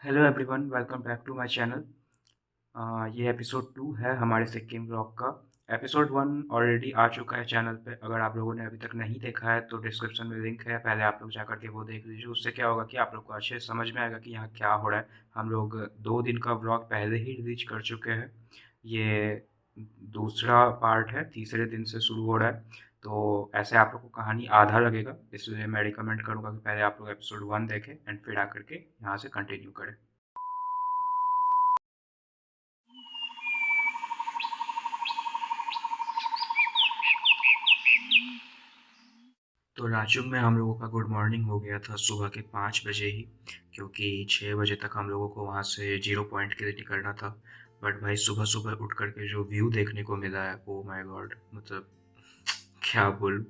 Hello everyone, welcome back to my channel. ये episode 2 है हमारे सिक्किम व्लॉग का। एपिसोड 1 ऑलरेडी आ चुका है चैनल पे। अगर आप लोगों ने अभी तक नहीं देखा है तो डिस्क्रिप्शन में लिंक है, पहले आप लोग जाकर के वो देख लीजिए। उससे क्या होगा कि आप लोग को अच्छे से समझ में आएगा कि यहाँ क्या हो रहा है। हम लोग 2 दिन का व्लॉग पहले ही रिलीज कर चुके हैं। ये दूसरा पार्ट है, तीसरे दिन से शुरू हो रहा है। तो ऐसे आप लोग को कहानी आधा लगेगा, इसलिए मैं रिकमेंड करूँगा कि पहले आप लोग एपिसोड 1 देखें एंड फिर आकर के यहाँ से कंटिन्यू करें। तो रांचुंग में हम लोगों का गुड मॉर्निंग हो गया था सुबह के 5 बजे ही, क्योंकि 6 बजे तक हम लोगों को वहाँ से 0 पॉइंट के लिए निकलना था। बट भाई सुबह सुबह उठ करके जो व्यू देखने को मिला है, ओ माय गॉड, मतलब क्या बोलूँ।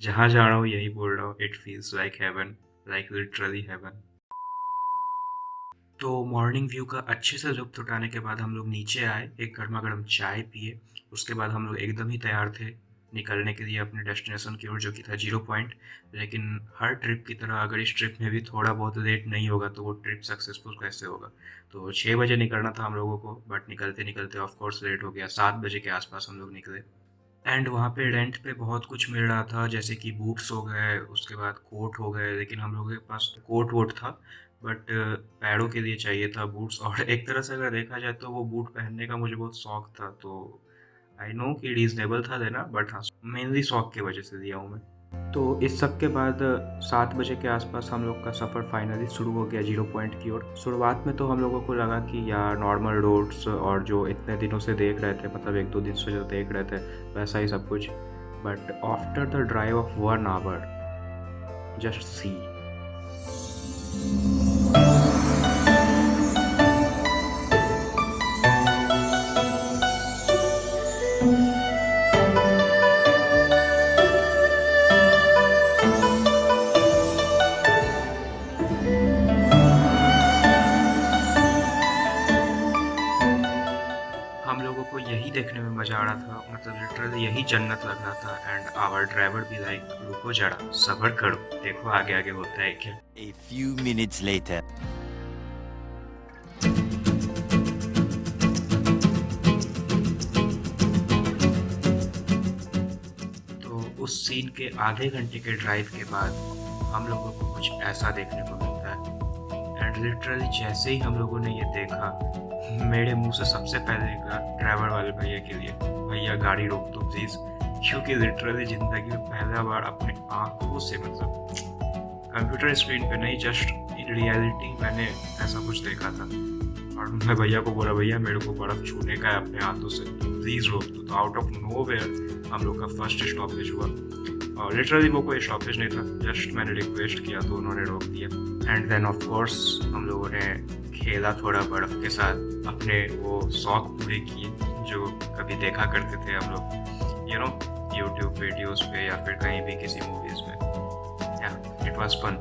जहाँ जा रहा हूँ यही बोल रहा हूँ, it feels like heaven, like literally heaven. तो मॉर्निंग व्यू का अच्छे से लुत्फ़ उठाने के बाद हम लोग नीचे आए, एक गर्मा-गर्म चाय पिए। उसके बाद हम लोग एकदम ही तैयार थे निकलने के लिए अपने डेस्टिनेशन की ओर, जो कि था 0 पॉइंट। लेकिन हर ट्रिप की तरह अगर इस ट्रिप में भी थोड़ा बहुत लेट नहीं होगा तो वो ट्रिप सक्सेसफुल कैसे होगा। तो 6 बजे निकलना था हम लोगों को, बट निकलते-निकलते ऑफ कोर्स लेट हो गया। 7 बजे के आस-पास हम लोग निकले। एंड वहाँ पे रेंट पे बहुत कुछ मिल रहा था, जैसे कि बूट्स हो गए, उसके बाद कोट हो गए। लेकिन हम लोगों के पास कोट वोट था, बट पैरों के लिए चाहिए था बूट्स। और एक तरह से अगर देखा जाए तो वो बूट पहनने का मुझे बहुत शौक था, तो आई नो कि रीज़नेबल था देना, बट हाँ, मेनली शौक की वजह से दिया हूँ मैं। तो इस सब के बाद 7 बजे के आसपास हम लोग का सफ़र फाइनली शुरू हो गया 0 पॉइंट की ओर। शुरुआत में तो हम लोगों को लगा कि यार नॉर्मल रोड्स और जो इतने दिनों से देख रहे थे, मतलब 1-2 दिन से जो देख रहे थे वैसा ही सब कुछ। But after the drive of 1 hour, just see. हम लोगों को यही देखने में मज़ा आ रहा था, मतलब लिटरली यही जन्नत लग रहा था। एंड आवर ड्राइवर भी लाइक, रुको जरा, सब्र करो, देखो आगे आगे होता है क्या। A few minutes later. तो उस सीन के आधे घंटे के ड्राइव के बाद हम लोगों को कुछ ऐसा देखने को मिलता है। एंड लिटरली जैसे ही हम लोगों ने ये देखा, मेरे मुंह से सबसे पहले निकला ड्राइवर वाले भैया के लिए, भैया गाड़ी रोक दो प्लीज़। क्योंकि लिटरली ज़िंदगी में पहला बार अपने आँखों से, मतलब कंप्यूटर स्क्रीन पे नहीं, जस्ट इन रियलिटी मैंने ऐसा कुछ देखा था। और मैं भैया को बोला, भैया मेरे को बर्फ़ छूने का है अपने हाथों से, तो प्लीज़ रोक दो। तो आउट ऑफ नोवेयर हम लोग का फर्स्ट स्टॉपेज हुआ। और लिटरली वो कोई स्टॉपेज नहीं था, जस्ट मैंने रिक्वेस्ट किया तो उन्होंने रोक दिया। एंड देन ऑफ कोर्स हम लोगों ने खेला थोड़ा बर्फ़ के साथ, अपने वो शौक पूरे किए जो कभी देखा करते थे हम लोग, यू नो, यूट्यूब वीडियोज़ पे या फिर कहीं भी किसी मूवीज़ में। या इट वॉज फन।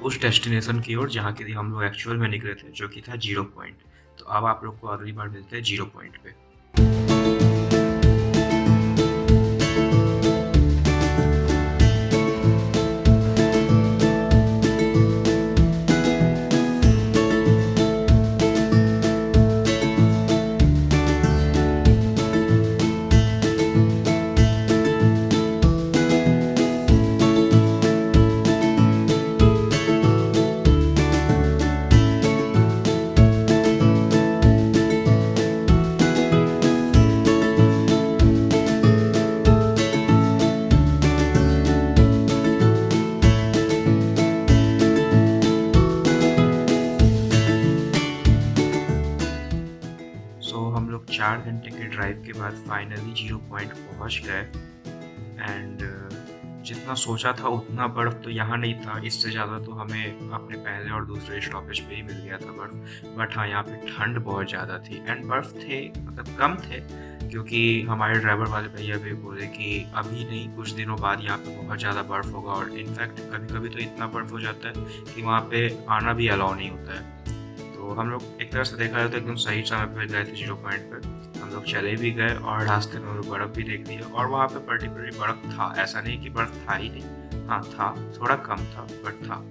उस डेस्टिनेशन की ओर जहाँ के लिए हम लोग एक्चुअल में निकले थे, जो कि था 0 पॉइंट। तो अब आप लोग को अगली बार मिलते हैं 0 पॉइंट पे। हम लोग 4 घंटे के ड्राइव के बाद फाइनली 0 पॉइंट पहुँच गए। एंड जितना सोचा था उतना बर्फ़ तो यहाँ नहीं था, इससे ज़्यादा तो हमें अपने पहले और दूसरे स्टॉपेज पे ही मिल गया था बर्फ़। बट हाँ, यहाँ पे ठंड बहुत ज़्यादा थी एंड बर्फ़ थे, मतलब कम थे, क्योंकि हमारे ड्राइवर वाले भैया भी बोले कि अभी नहीं, कुछ दिनों बाद यहाँ पे बहुत ज़्यादा बर्फ़ होगा। और इनफैक्ट कभी-कभी तो इतना बर्फ़ हो जाता है कि वहाँ पे आना भी अलाउ नहीं होता है। तो हम लोग एक तरह से देखा जाए तो एकदम सही समय पे गए थे 0 पॉइंट पे। हम लोग चले भी गए और रास्ते में हम लोग बर्फ़ भी देख लिया, और वहाँ पे पर्टिकुलरली बर्फ़ था, ऐसा नहीं कि बर्फ़ था ही नहीं। हाँ था, थोड़ा कम था बट था।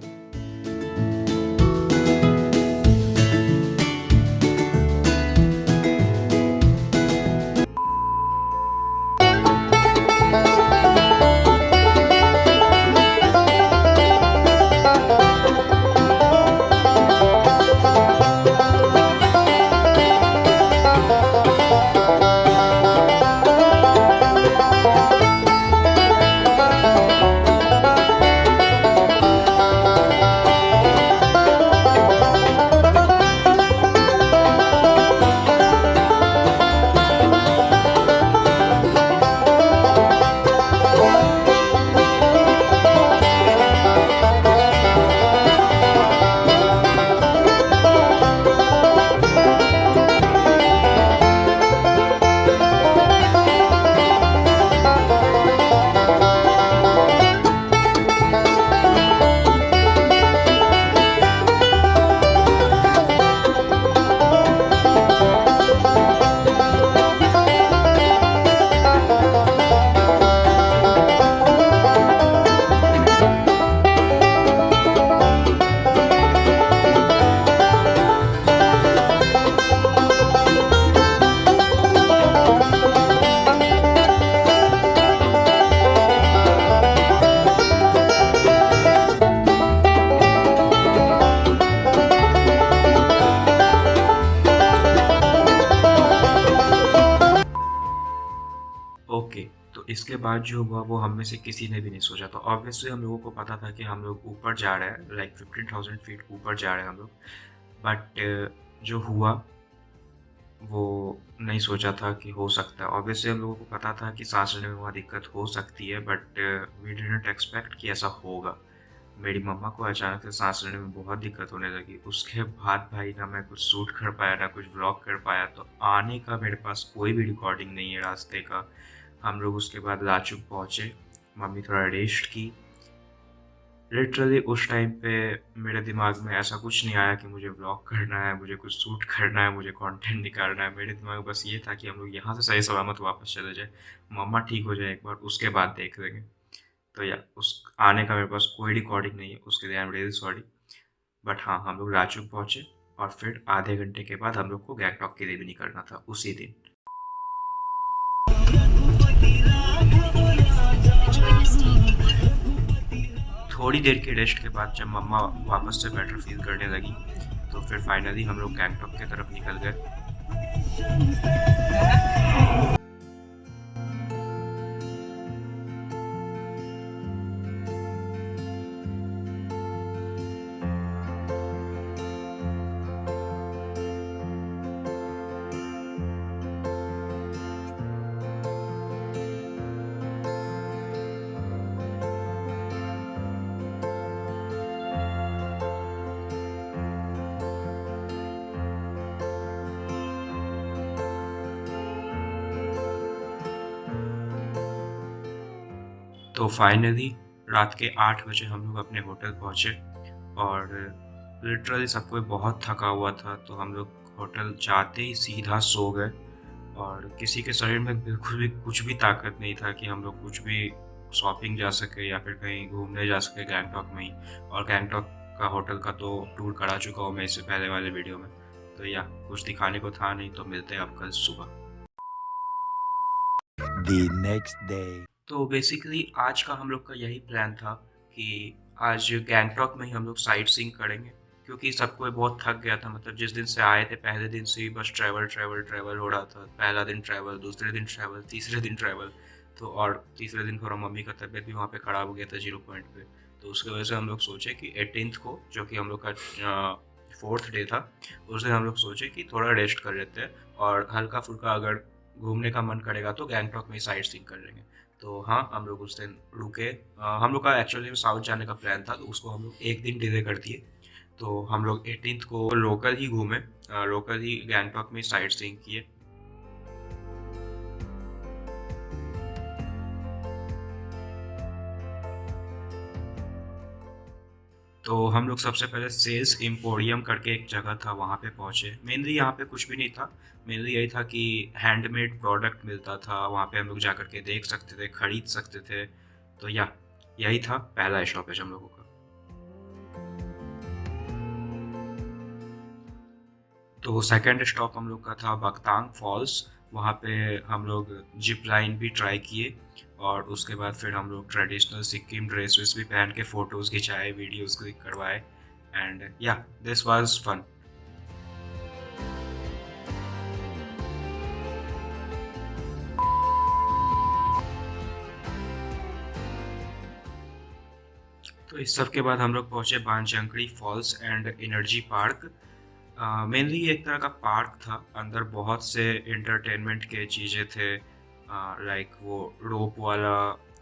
ओके, तो इसके बाद जो हुआ वो हम में से किसी ने भी नहीं सोचा था। ऑब्वियसली हम लोगों को पता था कि हम लोग ऊपर जा रहे हैं, लाइक 15,000 फीट ऊपर जा रहे हैं हम लोग। बट जो हुआ वो नहीं सोचा था कि हो सकता है। ऑब्वियसली हम लोगों को पता था कि सांस लेने में वहाँ दिक्कत हो सकती है, बट वी डिडंट एक्सपेक्ट कि ऐसा होगा। मेरी मम्मा को अचानक से सांस लेने में बहुत दिक्कत होने लगी। उसके बाद भाई ना मैं कुछ शूट कर पाया, ना कुछ व्लॉग कर पाया। तो आने का मेरे पास कोई भी रिकॉर्डिंग नहीं है रास्ते का। हम लोग उसके बाद लाचुक पहुँचे, मम्मी थोड़ा रेस्ट की। लिटरली उस टाइम पे मेरे दिमाग में ऐसा कुछ नहीं आया कि मुझे व्लॉग करना है, मुझे कुछ शूट करना है, मुझे कंटेंट निकालना है। मेरे दिमाग में बस ये था कि हम लोग यहाँ से सही सलामत वापस चले जाए, मम्मा ठीक हो जाए एक बार, उसके बाद देख लेंगे। तो या उस आने का मेरे पास कोई रिकॉर्डिंग नहीं है, उसके लिए I am really sorry. But हाँ, हम लोग रांची पहुँचे और फिर आधे घंटे के बाद हम लोग को गैंगटॉक के लिए भी निकलना था उसी दिन। थोड़ी देर के रेस्ट के बाद जब मम्मा वापस से बेटर फील करने लगी, तो फिर फाइनली हम लोग गैंगटॉक की तरफ निकल गए। तो फाइनली रात के 8 बजे हम लोग अपने होटल पहुँचे और लिटरली सब कोई बहुत थका हुआ था, तो हम लोग होटल जाते ही सीधा सो गए और किसी के शरीर में बिल्कुल भी कुछ भी ताकत नहीं था कि हम लोग कुछ भी शॉपिंग जा सके या फिर कहीं घूमने जा सके गैंगटॉक में ही। और गैंगटॉक का होटल का तो टूर करा चुका हूँ मैं इससे पहले वाले वीडियो में, तो या कुछ दिखाने को था नहीं, तो मिलते हैं अब कल सुबह। The next day. तो बेसिकली आज का हम लोग का यही प्लान था कि आज गैंगटॉक में ही हम लोग साइट सीइंग करेंगे, क्योंकि सब कोई बहुत थक गया था। मतलब जिस दिन से आए थे पहले दिन से ही बस ट्रैवल ट्रैवल ट्रैवल हो रहा था। पहला दिन ट्रैवल, दूसरे दिन ट्रैवल, तीसरे दिन ट्रैवल, तो और तीसरे दिन थोड़ा मम्मी का तबीयत भी वहाँ पे ख़राब हो गया था 0 पॉइंट पे। तो उसकी वजह से हम लोग सोचे कि 18th को, जो कि हम लोग का 4th डे था, उस दिन हम लोग सोचे कि थोड़ा रेस्ट कर लेते हैं और हल्का फुल्का अगर घूमने का मन करेगा तो गैंगटॉक में ही साइट सीइंग कर लेंगे। तो हाँ, हम लोग उस दिन रुके। हम लोग का एक्चुअली साउथ जाने का प्लान था, तो उसको हम लोग एक दिन डिले कर दिए। तो हम लोग 18th को लोकल ही घूमे, लोकल ही गैंगटॉक में साइट सीइंग किए। तो हम लोग सबसे पहले सेल्स एम्पोरियम करके एक जगह था, वहाँ पे पहुँचे। मेनली यहाँ पे कुछ भी नहीं था, मेनली यही था कि हैंडमेड प्रोडक्ट मिलता था, वहाँ पे हम लोग जा कर के देख सकते थे, खरीद सकते थे। तो या यही था पहला स्टॉपेज हम लोगों का। तो सेकंड स्टॉप हम लोग का था बकतांग फॉल्स। वहाँ पे हम लोग जिप लाइन भी ट्राई किए और उसके बाद फिर हम लोग ट्रेडिशनल सिक्किम ड्रेस वेस भी पहन के फ़ोटोज़ खिंचाए, वीडियोज़ क्लिक करवाए, and yeah this was fun. तो इस सब के बाद हम लोग पहुँचे Banjangri falls and energy park. Mainly एक तरह का पार्क था, अंदर बहुत से एंटरटेनमेंट के चीज़ें थे, लाइक वो रोप वाला,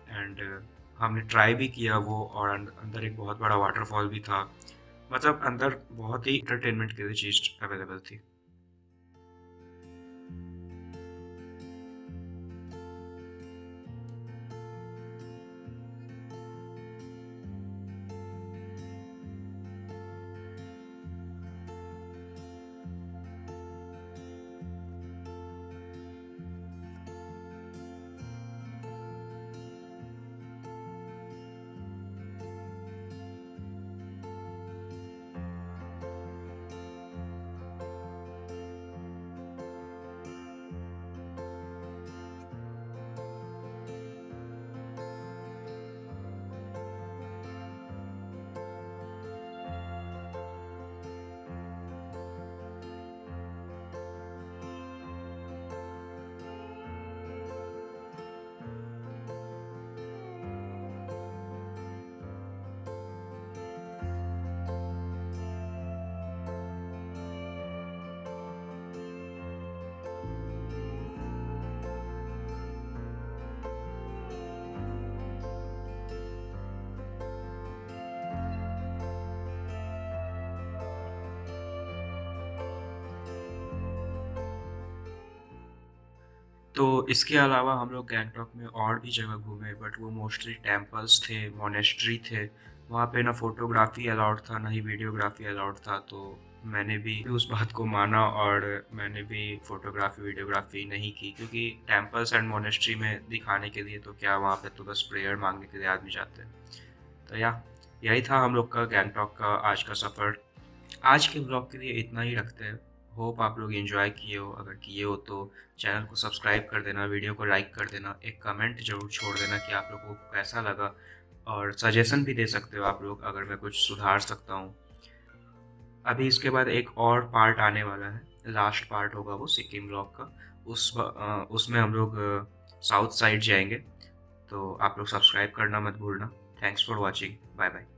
एंड हमने ट्राई भी किया वो, और अंदर एक बहुत बड़ा वाटरफॉल भी था। मतलब अंदर बहुत ही एंटरटेनमेंट के लिए चीज़ अवेलेबल थी। तो इसके अलावा हम लोग गैंगटॉक में और भी जगह घूमे, बट वो मोस्टली टेम्पल्स थे, मोनेस्ट्री थे। वहाँ पे ना फोटोग्राफी अलाउड था, ना ही वीडियोग्राफी अलाउड था। तो मैंने भी उस बात को माना और मैंने भी फोटोग्राफी वीडियोग्राफी नहीं की, क्योंकि टेम्पल्स एंड मोनेस्ट्री में दिखाने के लिए तो क्या, वहाँ पे तो बस प्रेयर मांगने के लिए आदमी जाते हैं। तो यही था हम लोग का गैंगटॉक का आज का सफ़र। आज के ब्लॉग के लिए इतना ही रखते हैं। होप आप लोग एंजॉय किए हो। अगर किए हो तो चैनल को सब्सक्राइब कर देना, वीडियो को लाइक कर देना, एक कमेंट ज़रूर छोड़ देना कि आप लोगों को कैसा लगा, और सजेशन भी दे सकते हो आप लोग अगर मैं कुछ सुधार सकता हूँ। अभी इसके बाद एक और पार्ट आने वाला है, लास्ट पार्ट होगा वो सिक्किम ब्लॉग का। उसमें हम लोग साउथ साइड जाएंगे। तो आप लोग सब्सक्राइब करना मत भूलना। Thanks for watching, bye bye.